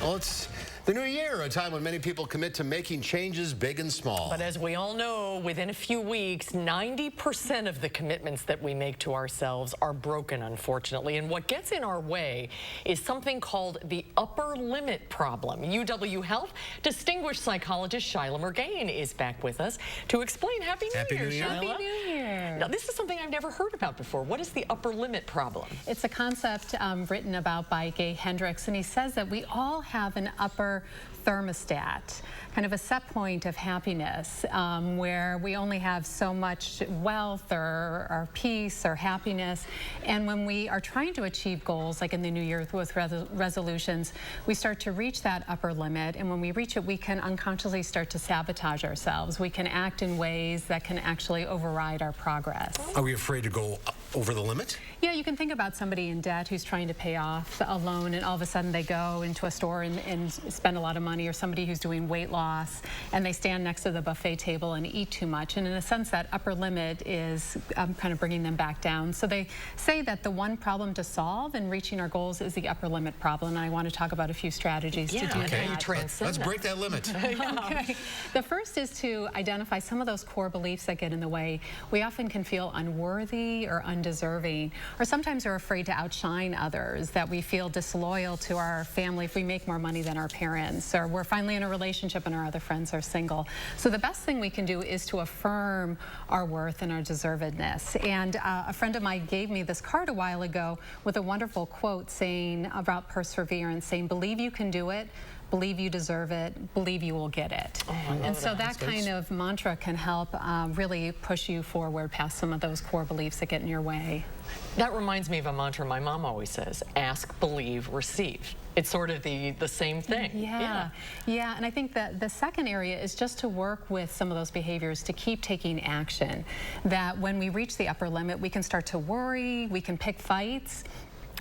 Well, it's the new year, a time when many people commit to making changes big and small. But as we all know, within a few weeks, 90% of the commitments that we make to ourselves are broken, unfortunately. And what gets in our way is something called the upper limit problem. UW Health distinguished psychologist Shyla Murgain is back with us to explain. Happy New Year, Shyla. Happy New Year. Now, this is something I've never heard about before. What is the upper limit problem? It's a concept written about by Gay Hendricks, and he says that we all have an upper thermostat, kind of a set point of happiness, where we only have so much wealth or peace or happiness. And when we are trying to achieve goals, like in the new year with resolutions, we start to reach that upper limit. And when we reach it, we can unconsciously start to sabotage ourselves. We can act in ways that can actually override our progress. Are we afraid to go over the limit? Yeah, you can think about somebody in debt who's trying to pay off a loan, and all of a sudden they go into a store and spend a lot of money, or somebody who's doing weight loss and they stand next to the buffet table and eat too much. And in a sense, that upper limit is kind of bringing them back down. So they say that the one problem to solve in reaching our goals is the upper limit problem. And I want to talk about a few strategies to do that. Let's break that limit. Okay. The first is to identify some of those core beliefs that get in the way. We often can feel unworthy or undeserving, or sometimes are afraid to outshine others, that we feel disloyal to our family if we make more money than our parents, or we're finally in a relationship and our other friends are single. So the best thing we can do is to affirm our worth and our deservedness. And a friend of mine gave me this card a while ago with a wonderful quote saying about perseverance, saying, believe you can do it, believe you deserve it, believe you will get it. And so that kind of mantra can help really push you forward past some of those core beliefs that get in your way. That reminds me of a mantra my mom always says: ask, believe, receive. It's sort of the same thing. Yeah. And I think that the second area is just to work with some of those behaviors to keep taking action. That when we reach the upper limit, we can start to worry, we can pick fights,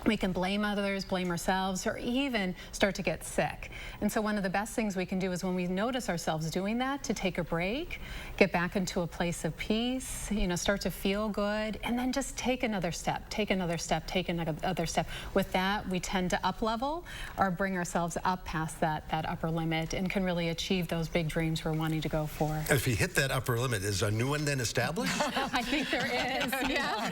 we can blame others, blame ourselves, or even start to get sick. And so one of the best things we can do is when we notice ourselves doing that, to take a break, get back into a place of peace, start to feel good, and then just take another step, take another step, take another step. With that, we tend to up-level or bring ourselves up past that upper limit and can really achieve those big dreams we're wanting to go for. If you hit that upper limit, is a new one then established? I think there is, yeah.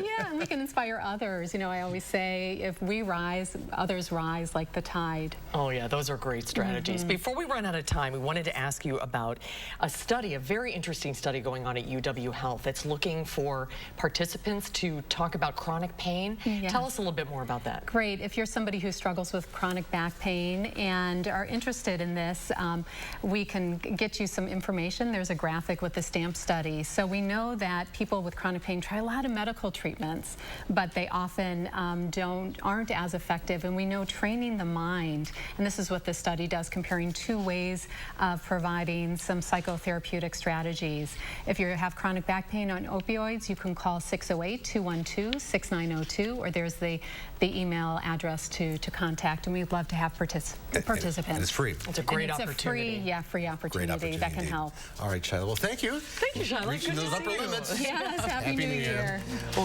Yeah, and we can inspire others. I always say, if we rise, others rise like the tide. Oh yeah, those are great strategies. Before we run out of time, we wanted to ask you about a study, a very interesting study going on at UW Health. It's looking for participants to talk about chronic pain. Yes. Tell us a little bit more about that. Great. If you're somebody who struggles with chronic back pain and are interested in this, we can get you some information. There's a graphic with the STAMP study. So we know that people with chronic pain try a lot of medical treatments, but they often aren't as effective. And we know training the mind, and this is what this study does, comparing two ways of providing some psychotherapeutic strategies. If you have chronic back pain on opioids, you can call 608-212-6902, or there's the email address to contact, and we'd love to have participants. And it's free. It's a great opportunity. Free opportunity that can help. All right, Shyla. Well, thank you. Thank you, Shyla. Reaching those upper limits. Yes, Happy New Year. Well,